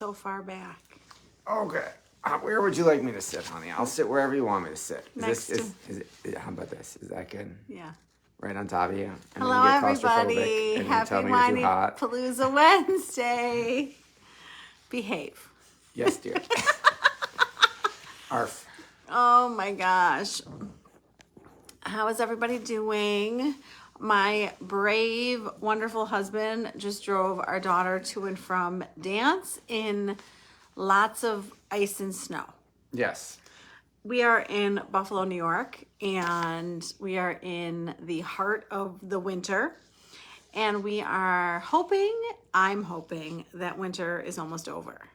So far back. Okay. Where would you like me to sit, honey? I'll sit wherever you want me to sit. Next Is how about this? Is that good? Yeah. Right on top of you? And Hello, then you get everybody. claustrophobic and you Happy tell me you're too hot. Palooza Wednesday. Behave. Yes, dear. Arf. Oh my gosh. How is everybody doing? My brave, wonderful husband just drove our daughter to and from dance in lots of ice and snow. Yes. We are in Buffalo, New York, and we are in the heart of the winter. And we are I'm hoping that winter is almost over.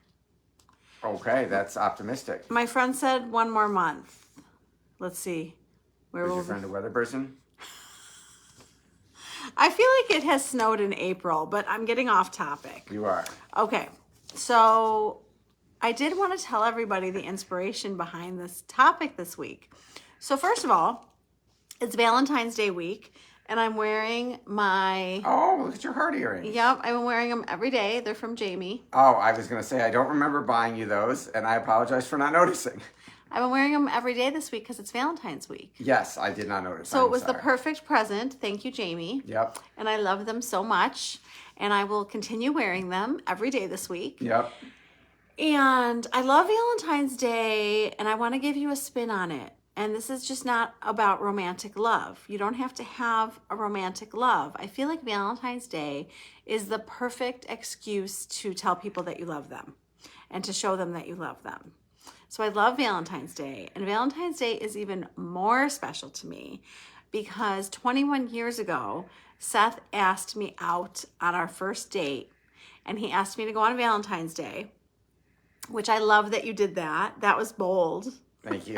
Okay, that's optimistic. My friend said 1 more month. Let's see. Is your friend a weather person? I feel like it has snowed in April, but I'm getting off topic. You are. Okay, so I did want to tell everybody the inspiration behind this topic this week. So first of all, it's Valentine's Day week, and I'm wearing my... Oh, look at your heart earrings. Yep, I've been wearing them every day. They're from Jamie. Oh, I was going to say, I don't remember buying you those, and I apologize for not noticing. I've been wearing them every day this week because it's Valentine's week. Yes, I did not notice. So it was the perfect present. Thank you, Jamie. Yep. And I love them so much, and I will continue wearing them every day this week. Yep. And I love Valentine's Day, and I want to give you a spin on it. And this is just not about romantic love. You don't have to have a romantic love. I feel like Valentine's Day is the perfect excuse to tell people that you love them and to show them that you love them. So I love Valentine's Day. And Valentine's Day is even more special to me because 21 years ago, Seth asked me out on our first date, and he asked me to go on Valentine's Day, which I love that you did that. That was bold. Thank you.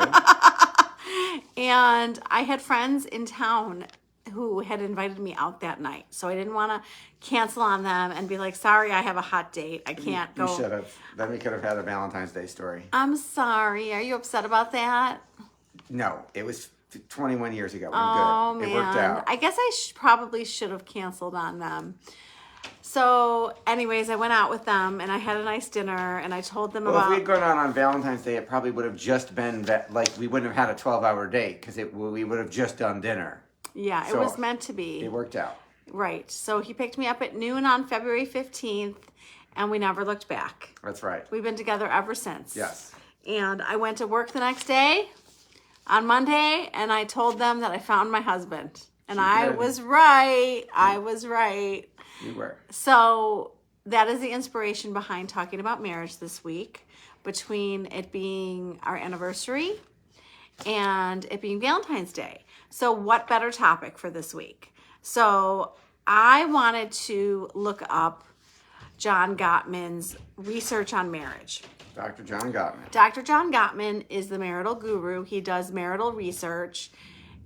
And I had friends in town who had invited me out that night. So I didn't want to cancel on them and be like, sorry, I have a hot date. I can't go. You should have. Then we could have had a Valentine's Day story. I'm sorry. Are you upset about that? No, it was 21 years ago. Oh, Good. man. It worked out. I guess I probably should have canceled on them. So anyways, I went out with them and I had a nice dinner and I told them Well, about... if we had gone out on Valentine's Day, it probably would have just been that, like, we wouldn't have had a 12-hour date because we would have just done dinner. Yeah, So it was meant to be. It worked out. Right. So he picked me up at noon on February 15th and we never looked back. That's right. We've been together ever since. Yes. And I went to work the next day on Monday and I told them that I found my husband. And I was right. I was right. You were. So that is the inspiration behind talking about marriage this week, between it being our anniversary and it being Valentine's Day. So what better topic for this week? So I wanted to look up John Gottman's research on marriage. Dr. John Gottman. Dr. John Gottman is the marital guru. He does marital research.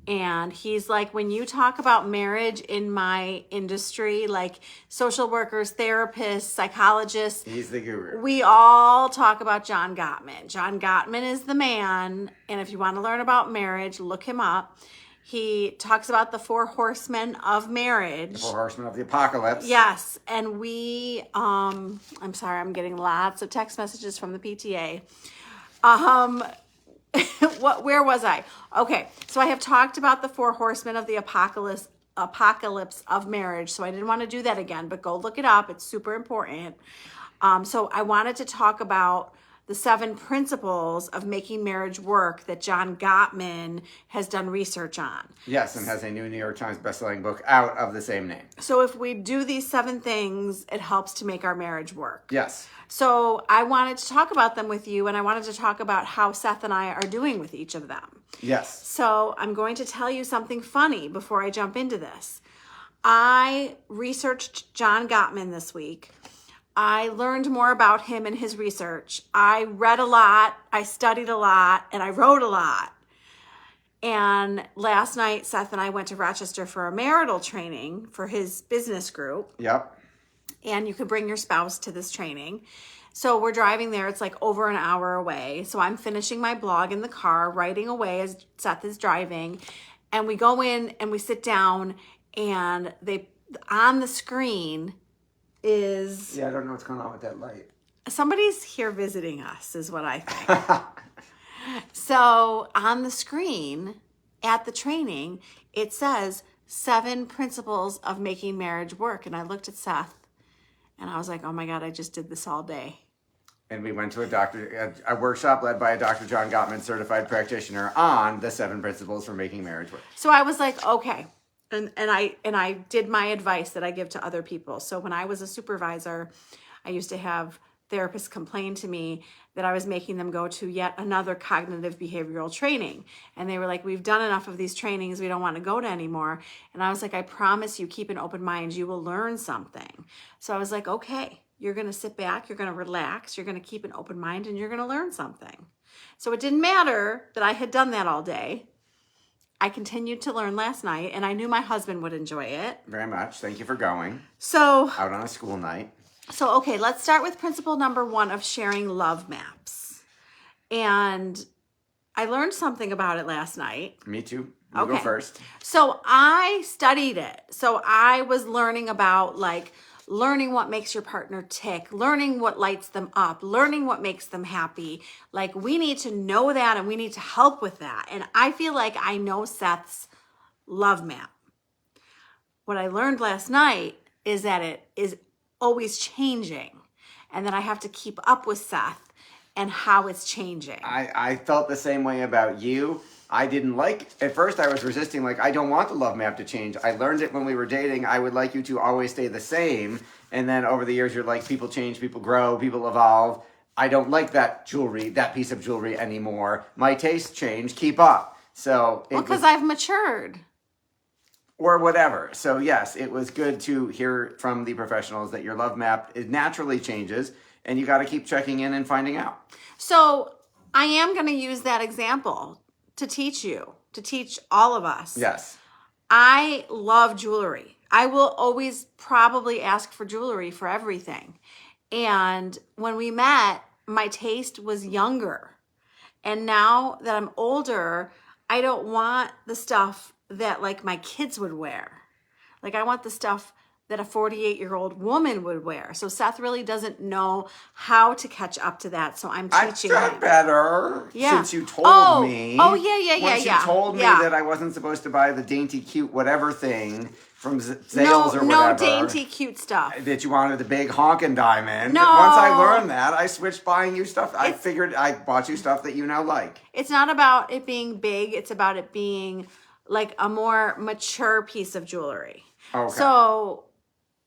And he's like, when you talk about marriage in my industry, like social workers, therapists, psychologists, He's the guru. we all talk about John Gottman. John Gottman is the man. And if you want to learn about marriage, look him up. He talks about the 4 horsemen of marriage. The 4 horsemen of the apocalypse. Yes. And I'm sorry, I'm getting lots of text messages from the PTA. Where was I? Okay, so I have talked about the 4 horsemen of the apocalypse of marriage. So I didn't want to do that again, but go look it up. It's super important. So I wanted to talk about the 7 principles of making marriage work that John Gottman has done research on. Yes, and has a new New York Times bestselling book out of the same name. So if we do these 7 things, it helps to make our marriage work. Yes. So I wanted to talk about them with you, and I wanted to talk about how Seth and I are doing with each of them. Yes. So I'm going to tell you something funny before I jump into this. I researched John Gottman this week. I learned more about him and his research. I read a lot, I studied a lot, and I wrote a lot. And last night, Seth and I went to Rochester for a marital training for his business group. Yep. And you could bring your spouse to this training. So we're driving there. It's like over an hour away. So I'm finishing my blog in the car, writing away as Seth is driving. And we go in and we sit down, and on the screen is... Yeah, I don't know what's going on with that light. somebody's here visiting us, is what I think. So on the screen at the training, it says 7 principles of making marriage work. And I looked at Seth and I was like, oh my God, I just did this all day. And we went to a workshop led by a Dr. John Gottman, certified practitioner, on the 7 principles for making marriage work. So I was like, okay. And I did my advice that I give to other people. So when I was a supervisor, I used to have therapists complain to me that I was making them go to yet another cognitive behavioral training. And they were like, we've done enough of these trainings. We don't want to go to anymore. And I was like, I promise you, keep an open mind. You will learn something. So I was like, okay, you're going to sit back. You're going to relax. You're going to keep an open mind and you're going to learn something. So it didn't matter that I had done that all day. I continued to learn last night, and I knew my husband would enjoy it. Very much. Thank you for going. So, out on a school night. So, okay, let's start with principle number 1 of sharing love maps. And I learned something about it last night. Me too. You go first. So I studied it. So I was learning about learning what makes your partner tick, learning what lights them up, learning what makes them happy. Like, we need to know that and we need to help with that. And I feel like I know Seth's love map. What I learned last night is that it is always changing and that I have to keep up with Seth and how it's changing. I felt the same way about you. I didn't at first I was resisting, I don't want the love map to change. I learned it when we were dating. I would like you to always stay the same. And then over the years, you're like, people change, people grow, people evolve. I don't like that piece of jewelry anymore. My tastes change, keep up. So because I've matured. Or whatever. So yes, it was good to hear from the professionals that your love map, it naturally changes and you got to keep checking in and finding out. So I am going to use that example to teach all of us. Yes. I love jewelry. I will always probably ask for jewelry for everything. And when we met, my taste was younger. And now that I'm older, I don't want the stuff that my kids would wear. I want the stuff that a 48-year-old woman would wear. So Seth really doesn't know how to catch up to that. So I'm teaching him. I've got better since you told me. Oh, yeah. Once you told me that I wasn't supposed to buy the dainty cute whatever thing from Zales or whatever. No dainty cute stuff. That you wanted the big honkin' diamond. No. Once I learned that, I switched buying you stuff. I figured I bought you stuff that you now like. It's not about it being big. It's about it being a more mature piece of jewelry. Okay. So,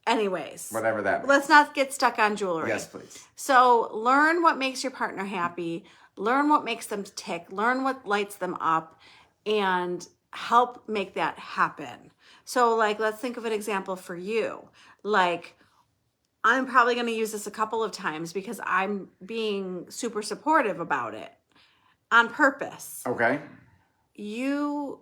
anyways. Whatever that means. Let's not get stuck on jewelry. Yes, please. So, learn what makes your partner happy. Learn what makes them tick. Learn what lights them up. And help make that happen. So, let's think of an example for you. I'm probably going to use this a couple of times because I'm being super supportive about it on purpose. Okay. You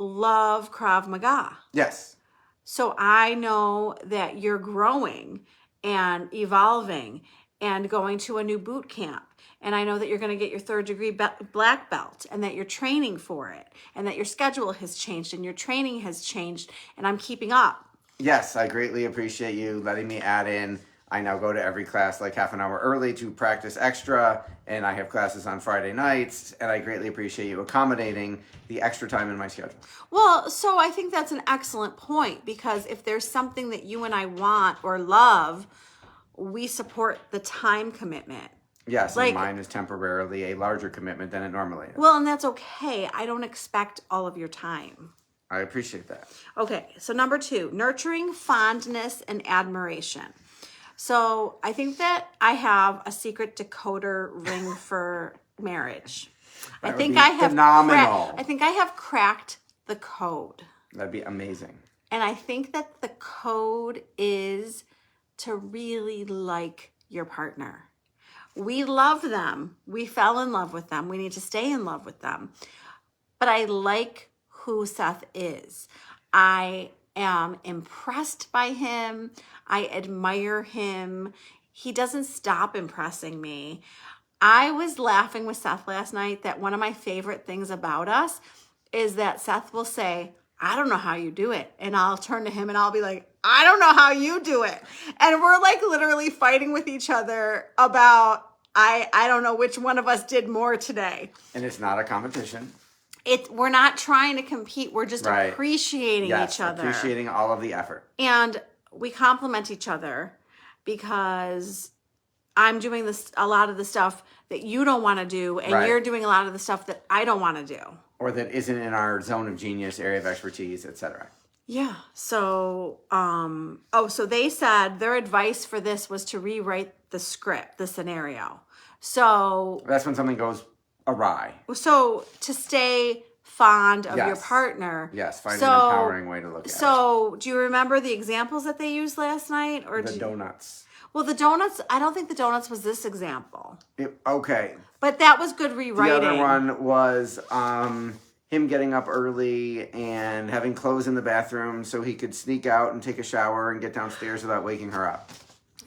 love Krav Maga. Yes. So I know that you're growing and evolving and going to a new boot camp. And I know that you're going to get your 3rd degree black belt and that you're training for it and that your schedule has changed and your training has changed and I'm keeping up. Yes, I greatly appreciate you letting me add in. I now go to every class half an hour early to practice extra, and I have classes on Friday nights, and I greatly appreciate you accommodating the extra time in my schedule. Well, so I think that's an excellent point because if there's something that you and I want or love, we support the time commitment. Yes, and mine is temporarily a larger commitment than it normally is. Well, and that's okay. I don't expect all of your time. I appreciate that. Okay, so number 2, nurturing fondness and admiration. So I think that I have a secret decoder ring for marriage. I think I have phenomenal. I think I have cracked the code. That'd be amazing. And I think that the code is to really like your partner. We love them. We fell in love with them. We need to stay in love with them. But I like who Seth is. I am impressed by him. I admire him. He doesn't stop impressing me. I was laughing with Seth last night that one of my favorite things about us is that Seth will say, I don't know how you do it. And I'll turn to him and I'll be like, I don't know how you do it. And we're like literally fighting with each other about, I don't know which one of us did more today. And it's not a competition. We're not trying to compete. We're just Right. appreciating Yes, each other. appreciating all of the effort. And we compliment each other because I'm doing a lot of the stuff that you don't want to do, and Right. you're doing a lot of the stuff that I don't want to do. Or that isn't in our zone of genius, area of expertise, etc. Yeah. So, so they said their advice for this was to rewrite the script, the scenario. So That's when something goes awry. So to stay fond of your Yes. partner. Yes, find an empowering way to look at it. So do you remember the examples that they used last night? Or The donuts. Well, the donuts, I don't think the donuts was this example. Okay. But that was good rewriting. The other one was him getting up early and having clothes in the bathroom so he could sneak out and take a shower and get downstairs without waking her up.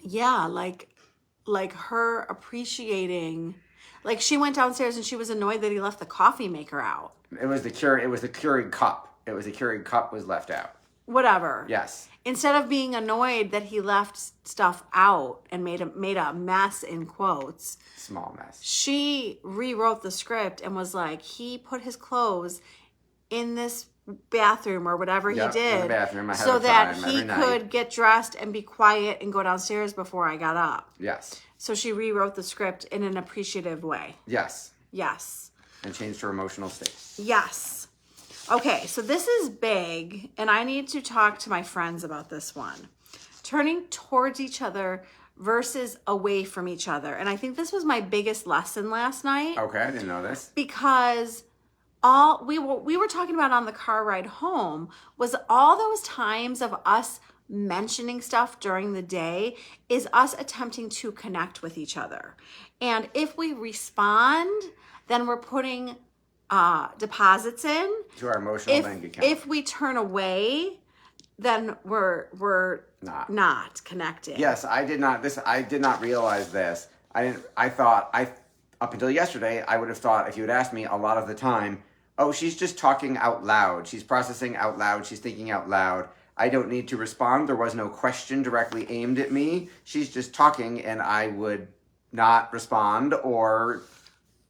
Yeah, like her appreciating, like she went downstairs and she was annoyed that he left the coffee maker out. It was the Keurig cup. It was the Keurig cup was left out. Whatever. Yes. Instead of being annoyed that he left stuff out and made a mess in quotes. Small mess. She rewrote the script and was like, he put his clothes in this bathroom or whatever he did in the bathroom ahead so of that time he every night. could get dressed and be quiet and go downstairs before I got up. Yes. So she rewrote the script in an appreciative way. Yes. Yes. And changed her emotional state. Yes. Okay, so this is big, and I need to talk to my friends about this one. Turning towards each other versus away from each other. And I think this was my biggest lesson last night. Okay, I didn't know this. Because all we were talking about on the car ride home was all those times of us mentioning stuff during the day is us attempting to connect with each other. And if we respond, then we're putting deposits in To our emotional bank account. If we turn away, then we're not connected. Yes, I did not realize this. I thought up until yesterday, I would have thought, if you had asked me a lot of the time, oh, she's just talking out loud. She's processing out loud. She's thinking out loud. I don't need to respond. There was no question directly aimed at me. She's just talking, and I would not respond or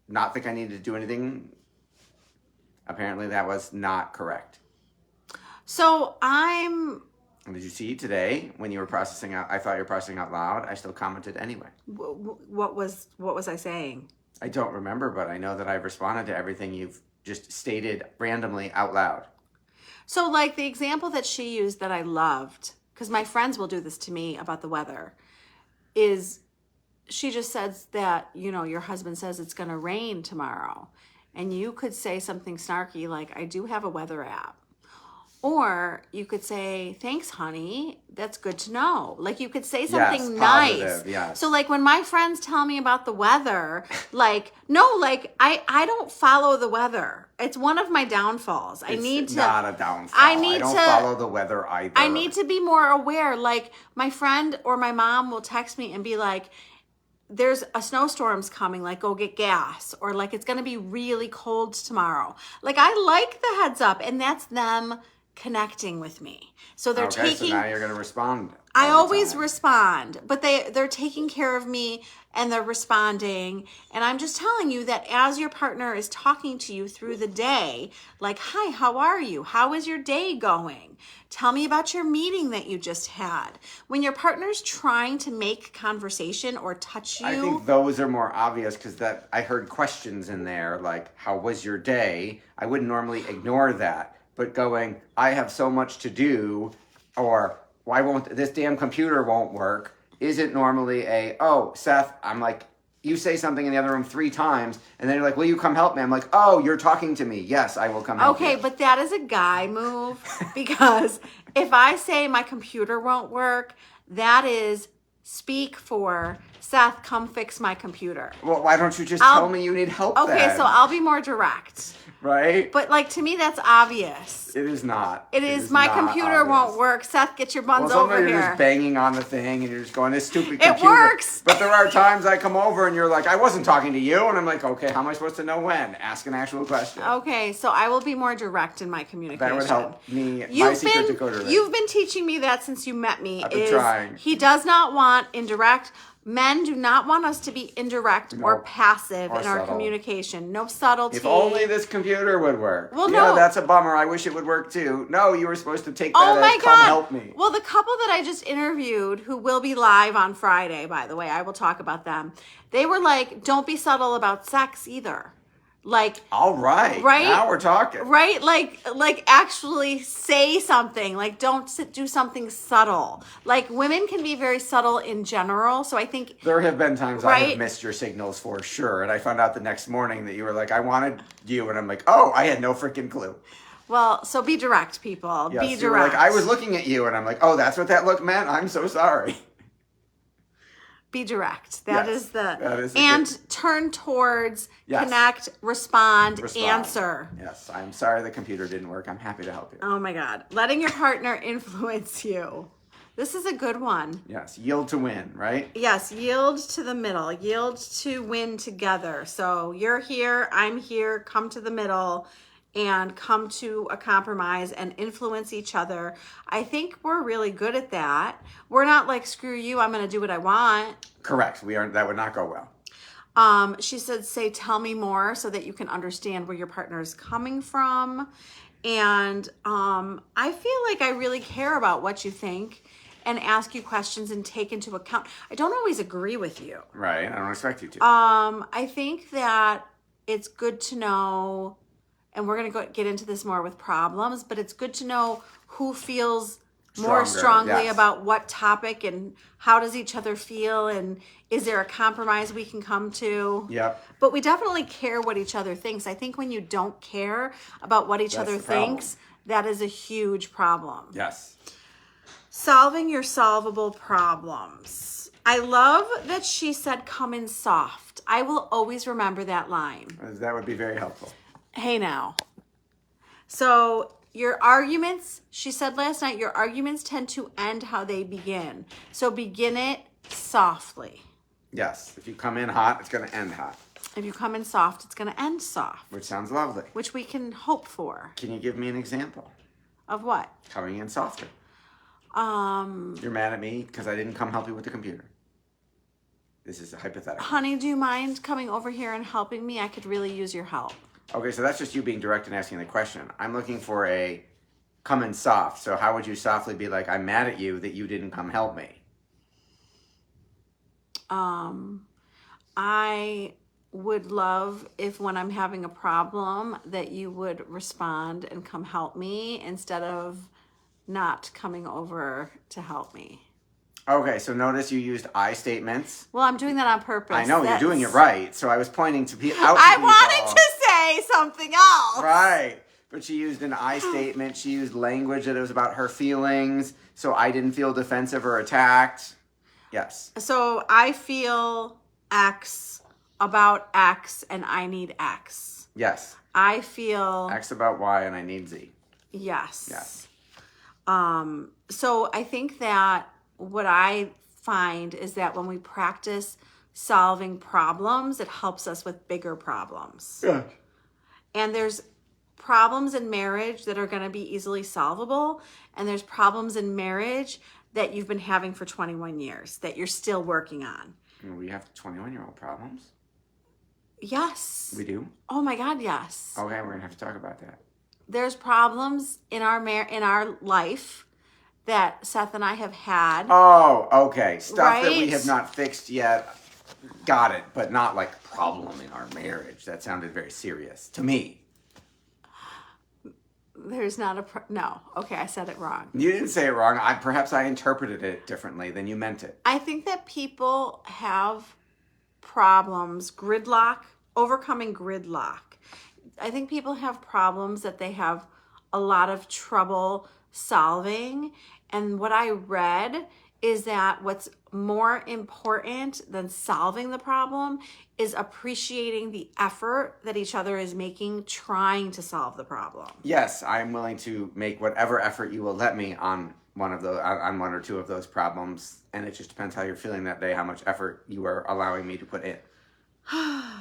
not think I needed to do anything. Apparently that was not correct. So Did you see today when you were processing out? I thought you were processing out loud. I still commented anyway. What was I saying? I don't remember, but I know that I've responded to everything you've just stated randomly out loud. So like the example that she used that I loved, because my friends will do this to me about the weather, is she just says that, your husband says it's going to rain tomorrow. And you could say something snarky like, I do have a weather app. Or you could say, thanks, honey. That's good to know. Like you could say something nice. Positive, yes. So like when my friends tell me about the weather, I don't follow the weather. It's one of my downfalls. It's not a downfall. I don't follow the weather either. I need to be more aware. Like my friend or my mom will text me and be like, there's a snowstorm's coming, like go get gas, or like it's going to be really cold tomorrow. Like I like the heads up, and that's them connecting with me. So they're taking. So now you're going to respond. I always respond, but they're taking care of me and they're responding. And I'm just telling you that as your partner is talking to you through the day, like, hi, how are you? How is your day going? Tell me about your meeting that you just had. When your partner's trying to make conversation or touch you. I think those are more obvious because I heard questions in there like, how was your day? I wouldn't normally ignore that. But going, I have so much to do, or why won't this damn computer won't work, isn't normally Seth, I'm like, you say something in the other room 3 times, and then you're like, will you come help me? I'm like, oh, you're talking to me. Yes, I will come help you. Okay, but that is a guy move because if I say my computer won't work, that is speak for Seth, come fix my computer. Well, why don't you just tell me you need help Okay, then? so I'll be more direct. Right? But like, to me, that's obvious. It is not. It is my not computer obvious. won't work. Seth, get your buns Well, over sometimes here. you're just banging on the thing and you're just going, this stupid It computer. works. But there are times I come over and you're like, I wasn't talking to you. And I'm like, okay, how am I supposed to know when? Ask an actual question. Okay, so I will be more direct in my communication. That would help me. My secret decoder ring. You've been teaching me that since you met me. I've been trying. He does not want indirect. Men do not want us to be indirect or passive or in our subtle. communication. No subtlety. If only this computer would work. Well, yeah, no. that's a bummer. I wish it would work too. No, you were supposed to take that Oh my as God. come help me. Well, the couple that I just interviewed, who will be live on Friday, by the way, I will talk about them. They were like, don't be subtle about sex either. Like, all right. Right? Now we're talking. right? Like actually say something. Like, don't do something subtle. Like, women can be very subtle in general. So I think There have been times I Right? have missed your signals for sure. And I found out the next morning that you were like, I wanted you. And I'm like, oh, I had no freaking clue. well, so be direct, people. Yes, Be you were direct. like, I was looking at you. And I'm like, oh, that's what that look meant? I'm so sorry. Be direct. That Yes, is the that is a and good- turn towards, Yes. connect, respond, Respond. answer. Yes, I'm sorry the computer didn't work. I'm happy to help you. Oh my God. Letting your partner influence you. This is a good one. Yes, yield to win, right? Yes, yield to the middle. Yield to win together. So you're here, I'm here, come to the middle and come to a compromise and influence each other. I think we're really good at that. We're not like, screw you, I'm going to do what I want. Correct. We aren't. That would not go well. She said, say, tell me more so that you can understand where your partner is coming from. And I feel like I really care about what you think and ask you questions and take into account. I don't always agree with you. Right. I don't expect you to. I think that it's good to know, and we're going to get into this more with problems, but it's good to know who feels more Stronger, strongly yes. about what topic and how does each other feel and is there a compromise we can come to? Yep. But we definitely care what each other thinks. I think when you don't care about what each That's other the problem. thinks, that is a huge problem. Yes. Solving your solvable problems. I love that she said, come in soft. I will always remember that line. That would be very helpful. Hey now. So your arguments, she said last night, your arguments tend to end how they begin. So begin it softly. Yes. If you come in hot, it's going to end hot, If you come in soft, it's going to end soft, which sounds lovely. which we can hope for. Can you give me an example? Of what? Coming in softer. You're mad at me because I didn't come help you with the computer. This is a hypothetical. Honey, do you mind coming over here and helping me? I could really use your help. Okay, so that's just you being direct and asking the question. I'm looking for a come in soft. So how would you softly be like, I'm mad at you that you didn't come help me? I would love if when I'm having a problem that you would respond and come help me instead of not coming over to help me. Okay, so notice you used I statements. Well, I'm doing that on purpose. I know you're doing it That's- right. So I was pointing to out to I people. wanted to say something else. Right. But she used an I statement. She used language that it was about her feelings. So I didn't feel defensive or attacked. Yes. So I feel X about X and I need X. Yes. I feel X about Y and I need Z. yes. Yes. So I think that what I find is that when we practice solving problems, it helps us with bigger problems. Yeah. And there's problems in marriage that are going to be easily solvable. And there's problems in marriage that you've been having for 21 years that you're still working on. We have 21-year-old problems. Yes. We do? Oh my God, yes. Okay, we're going to have to talk about that. There's problems in our life that Seth and I have had. Oh, okay. Stuff that we Right? have not fixed yet. Got it. But not like problem in our marriage. That sounded very serious to me. There's not no. Okay, I said it wrong. You didn't say it wrong. Perhaps I interpreted it differently than you meant it. I think that people have problems, overcoming gridlock. I think people have problems that they have a lot of trouble solving. And what I read is that what's more important than solving the problem is appreciating the effort that each other is making trying to solve the problem. Yes, I'm willing to make whatever effort you will let me on one or two of those problems, and it just depends how you're feeling that day, how much effort you are allowing me to put in.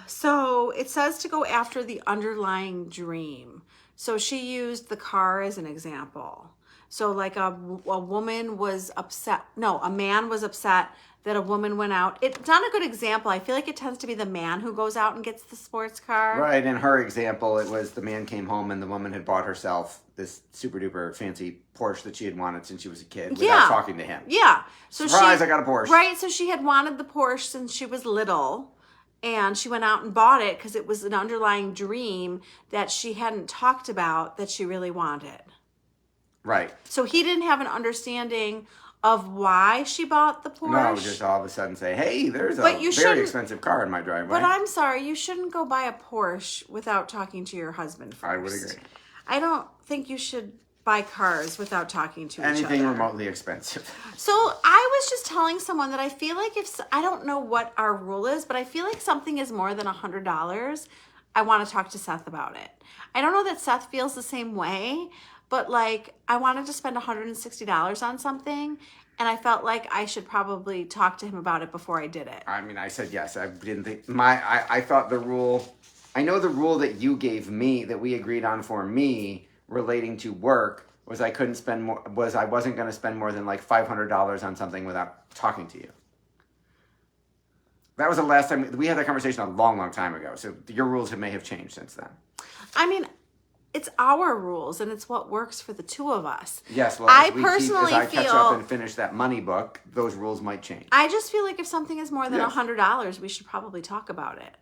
So it says to go after the underlying dream. So she used the car as an example. So like a woman was upset. No, a man was upset that a woman went out. It's not a good example. I feel like it tends to be the man who goes out and gets the sports car. Right. In her example, it was the man came home and the woman had bought herself this super duper fancy Porsche that she had wanted since she was a kid without talking to him. Yeah. So surprise, I got a Porsche. Right. So she had wanted the Porsche since she was little. And she went out and bought it because it was an underlying dream that she hadn't talked about that she really wanted. Right. So he didn't have an understanding of why she bought the Porsche. No, just all of a sudden say, hey, there's a very expensive car in my driveway. But I'm sorry, you shouldn't go buy a Porsche without talking to your husband first. I would agree. I don't think you should buy cars without talking to each other. Anything remotely expensive. So I was just telling someone that I feel like I don't know what our rule is, but I feel like something is more than $100. I want to talk to Seth about it. I don't know that Seth feels the same way, but like I wanted to spend $160 on something, and I felt like I should probably talk to him about it before I did it. I mean, I said yes. I didn't think I thought the rule. I know the rule that you gave me that we agreed on for me relating to work was I wasn't going to spend more than like $500 on something without talking to you. That was the last time we had that conversation a long, long time ago. So your rules may have changed since then. I mean, it's our rules and it's what works for the two of us. Yes, well, as I catch up and finish that money book, those rules might change. I just feel like if something is more than $100, we should probably talk about it.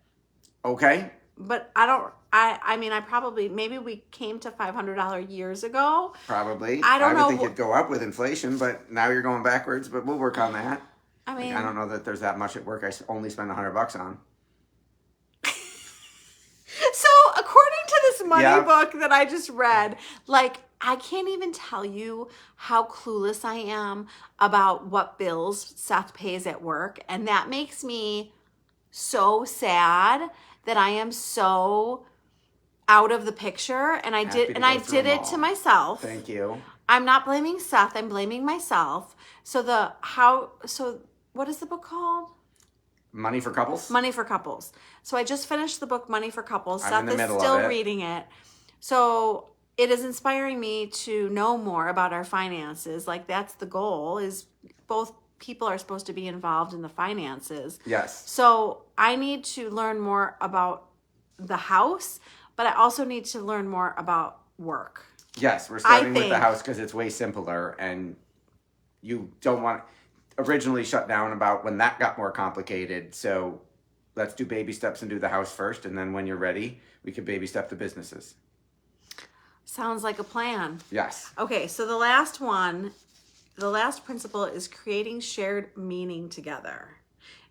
Okay. But maybe we came to $500 years ago. Probably. I don't know. I would think it'd go up with inflation, but now you're going backwards, but we'll work on that. I mean, I don't know that there's that much at work I only spend $100 on. So according to this money book that I just read, like I can't even tell you how clueless I am about what bills Seth pays at work. And that makes me so sad that I am so out of the picture. And I did it to myself. Thank you. I'm not blaming Seth, I'm blaming myself. So what is the book called? Money for Couples? Money for Couples. So I just finished the book Money for Couples. I'm Seth is still reading it. So it is inspiring me to know more about our finances. Like that's the goal, is both people are supposed to be involved in the finances. Yes. So I need to learn more about the house, but I also need to learn more about work. Yes, we're starting with the house because it's way simpler, and you don't want originally shut down about when that got more complicated. So let's do baby steps and do the house first, and then when you're ready, we could baby step the businesses. Sounds like a plan. Yes. Okay, so the last principle is creating shared meaning together.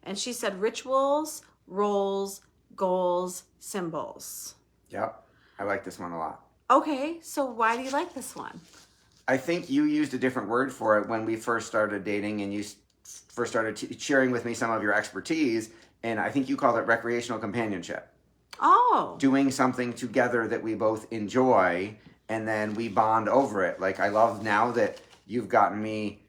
And she said rituals, roles, goals, symbols. Yep, I like this one a lot. Okay, so why do you like this one? I think you used a different word for it when we first started dating, and you first started sharing with me some of your expertise, and I think you called it recreational companionship. Oh. Doing something together that we both enjoy, and then we bond over it. Like I love now that you've gotten me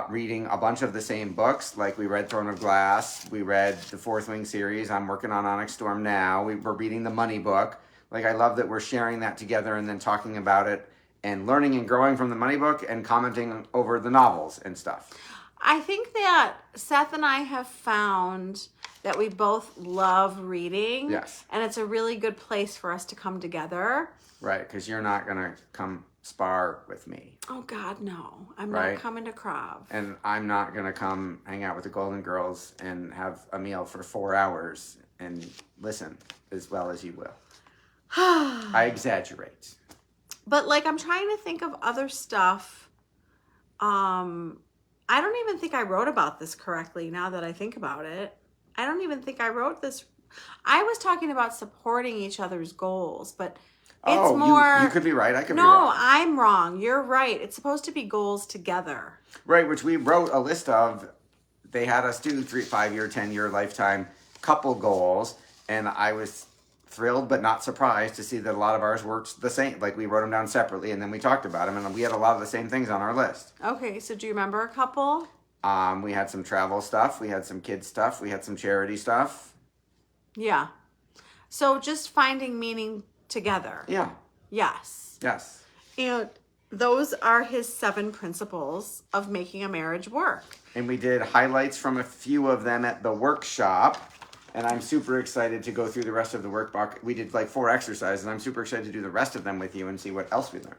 reading a bunch of the same books. Like we read Throne of Glass, we read the Fourth Wing series, I'm working on Onyx Storm now, we're reading the money book. Like I love that we're sharing that together and then talking about it and learning and growing from the money book and commenting over the novels and stuff. I think that Seth and I have found that we both love reading. Yes. And it's a really good place for us to come together. Right, because you're not going to come spar with me. Oh, God, no. I'm not coming to Krav. And I'm not going to come hang out with the Golden Girls and have a meal for 4 hours and listen as well as you will. I exaggerate. But like I'm trying to think of other stuff. I don't even think I wrote about this correctly now that I think about it. I don't even think I wrote this. I was talking about supporting each other's goals, but It's Oh, more. you could be right. I could be No, wrong. I'm wrong. You're right. It's supposed to be goals together. Right, which we wrote a list of. They had us do 3, 5-year, 10-year, lifetime couple goals, and I was thrilled but not surprised to see that a lot of ours worked the same. Like we wrote them down separately, and then we talked about them, and we had a lot of the same things on our list. Okay, so do you remember a couple? We had some travel stuff, we had some kids stuff, we had some charity stuff. Yeah. So just finding meaning together. Yeah. Yes. Yes. And those are his 7 principles of making a marriage work. And we did highlights from a few of them at the workshop. And I'm super excited to go through the rest of the workbook. We did like 4 exercises, and I'm super excited to do the rest of them with you and see what else we learned.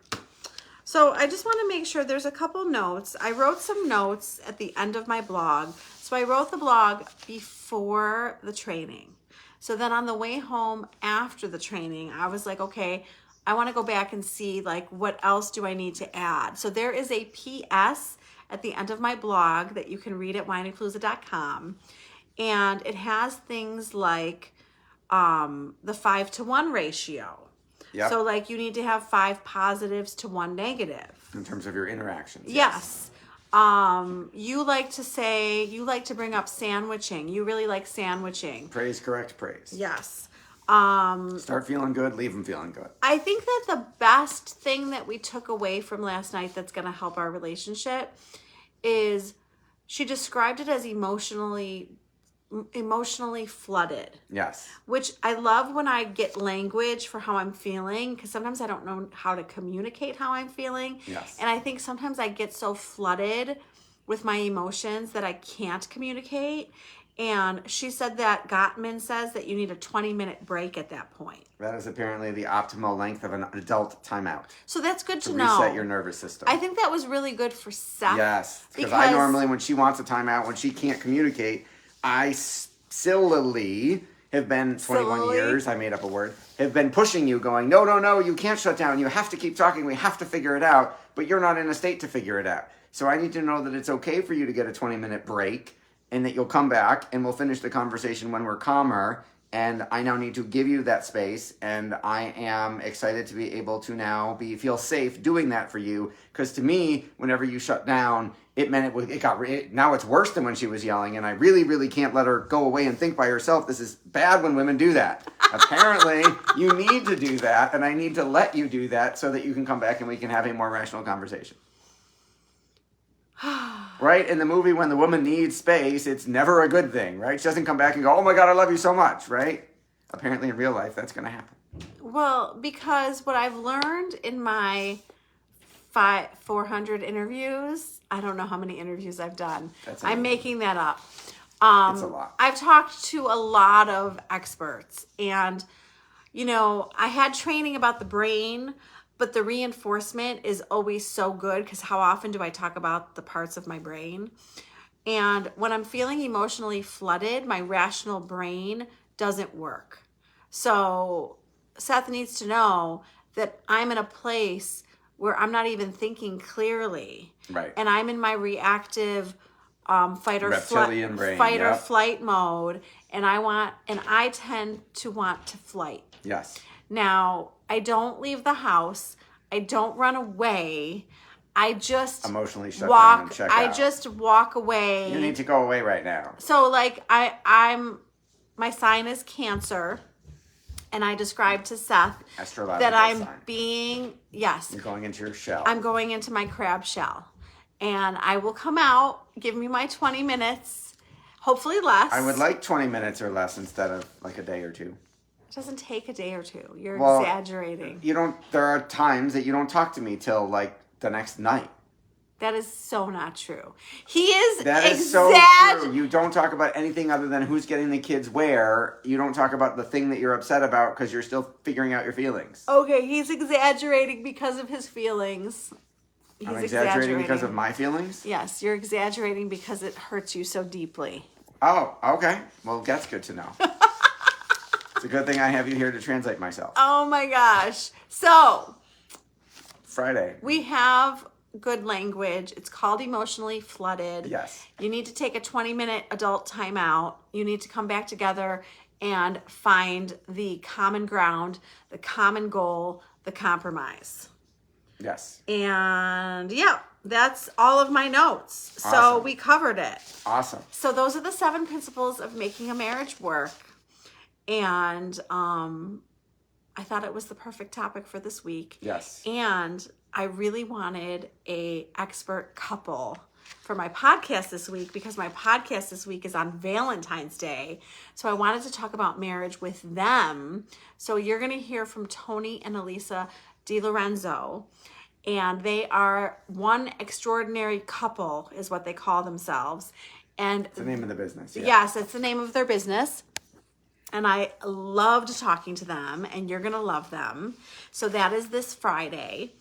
So I just want to make sure there's a couple notes. I wrote some notes at the end of my blog. So I wrote the blog before the training. So then on the way home after the training, I was like, okay, I want to go back and see like what else do I need to add. So there is a PS at the end of my blog that you can read at wineypalooza.com. And it has things like the 5-to-1 ratio. Yep. So like you need to have 5 positives to 1 negative. In terms of your interactions. Yes. You like to say, you like to bring up sandwiching. You really like sandwiching. Praise, correct, praise. Yes. Start feeling good, leave them feeling good. I think that the best thing that we took away from last night that's going to help our relationship is she described it as emotionally flooded. Yes. Which I love when I get language for how I'm feeling, because sometimes I don't know how to communicate how I'm feeling. Yes. And I think sometimes I get so flooded with my emotions that I can't communicate. And she said that Gottman says that you need a 20-minute break at that point. That is apparently the optimal length of an adult timeout. So that's good to reset know. your nervous system. I think that was really good for Seth. Yes. Because I normally, when she wants a timeout, when she can't communicate, I sillily have been 21 years, I made up a word, have been pushing you going, no, you can't shut down. You have to keep talking. We have to figure it out. But you're not in a state to figure it out. So I need to know that it's okay for you to get a 20-minute break and that you'll come back and we'll finish the conversation when we're calmer. And I now need to give you that space, and I am excited to be able to now feel safe doing that for you. Because to me, whenever you shut down, it meant now it's worse than when she was yelling, and I really, really can't let her go away and think by herself. This is bad when women do that. Apparently, you need to do that, and I need to let you do that so that you can come back and we can have a more rational conversation. Right? In the movie, when the woman needs space, it's never a good thing, right? She doesn't come back and go, oh my God, I love you so much, right? Apparently in real life, that's going to happen. Well, because what I've learned in my 400 interviews, I don't know how many interviews I've done. I'm making that up. It's a lot. I've talked to a lot of experts, and, I had training about the brain, but the reinforcement is always so good because how often do I talk about the parts of my brain? And when I'm feeling emotionally flooded, my rational brain doesn't work. So Seth needs to know that I'm in a place where I'm not even thinking clearly. Right. And I'm in my reactive fight or flight mode, and I tend to want to flight. Yes. Now, I don't leave the house. I don't run away. I just emotionally shut down and check out. I just walk away. You need to go away right now. So like my sign is Cancer, and I described to Seth that I'm sign. You're going into your shell. I'm going into my crab shell. And I will come out, give me my 20 minutes, hopefully less. I would like 20 minutes or less instead of like a day or two. It doesn't take a day or two. You're exaggerating. There are times that you don't talk to me till like the next night. That is so not true. That is so true. You don't talk about anything other than who's getting the kids where. You don't talk about the thing that you're upset about because you're still figuring out your feelings. Okay, he's exaggerating because of his feelings. I'm exaggerating because of my feelings? Yes, you're exaggerating because it hurts you so deeply. Oh, okay. Well, that's good to know. It's a good thing I have you here to translate myself. Oh my gosh. So, Friday. We have good language. It's called Emotionally Flooded. Yes. You need to take a 20-minute adult timeout. You need to come back together and find the common ground, the common goal, the compromise. Yes. And yeah, that's all of my notes. So Awesome. we covered it. Awesome. So those are the 7 principles of making a marriage work. And I thought it was the perfect topic for this week. Yes. And I really wanted a expert couple for my podcast this week, because my podcast this week is on Valentine's Day. So I wanted to talk about marriage with them. So you're going to hear from Tony and Elisa DiLorenzo. And they are one extraordinary couple, is what they call themselves. And It's the name of the business. Yeah. yes, it's the name of their business. And I loved talking to them, and you're going to love them. So that is this Friday.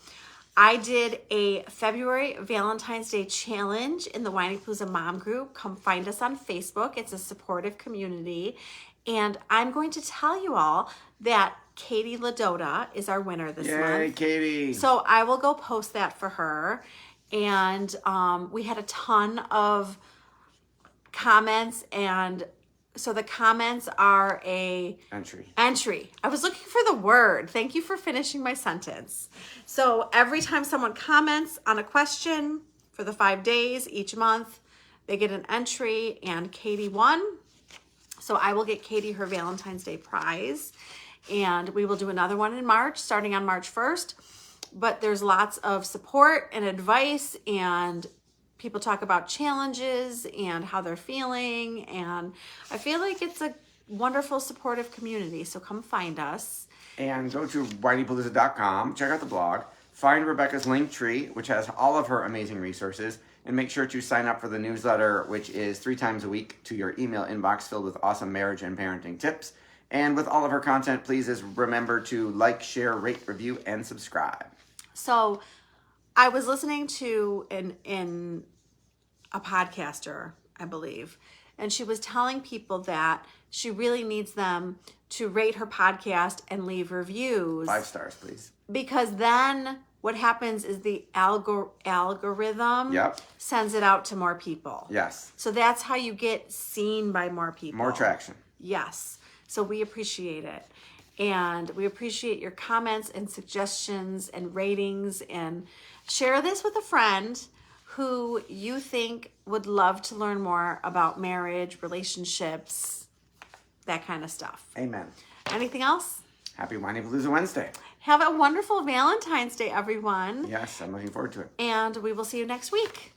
I did a February Valentine's Day challenge in the Whiny Palooza Mom group. Come find us on Facebook. It's a supportive community. And I'm going to tell you all that Katie Ladota is our winner this month. Yay, Katie. So I will go post that for her. And we had a ton of comments, and so the comments are a Entry. I was looking for the word. Thank you for finishing my sentence. So every time someone comments on a question for the 5 days each month, they get an entry, and Katie won. So I will get Katie her Valentine's Day prize, and we will do another one in March, starting on March 1st. But there's lots of support and advice, and people talk about challenges and how they're feeling. And I feel like it's a wonderful, supportive community. So come find us. And go to whinypalooza.com, check out the blog, find Rebecca's link tree, which has all of her amazing resources, and make sure to sign up for the newsletter, which is 3 times a week to your email inbox, filled with awesome marriage and parenting tips. And with all of her content, please just remember to like, share, rate, review, and subscribe. So I was listening to in a podcaster, I believe, and she was telling people that she really needs them to rate her podcast and leave reviews. 5 stars, please. Because then what happens is the algorithm Yep. sends it out to more people. Yes. So that's how you get seen by more people. More traction. Yes. So we appreciate it. And we appreciate your comments and suggestions and ratings. And share this with a friend who you think would love to learn more about marriage, relationships, that kind of stuff. Amen. Anything else? Happy Whiny Palooza Wednesday. Have a wonderful Valentine's Day, everyone. Yes, I'm looking forward to it. And we will see you next week.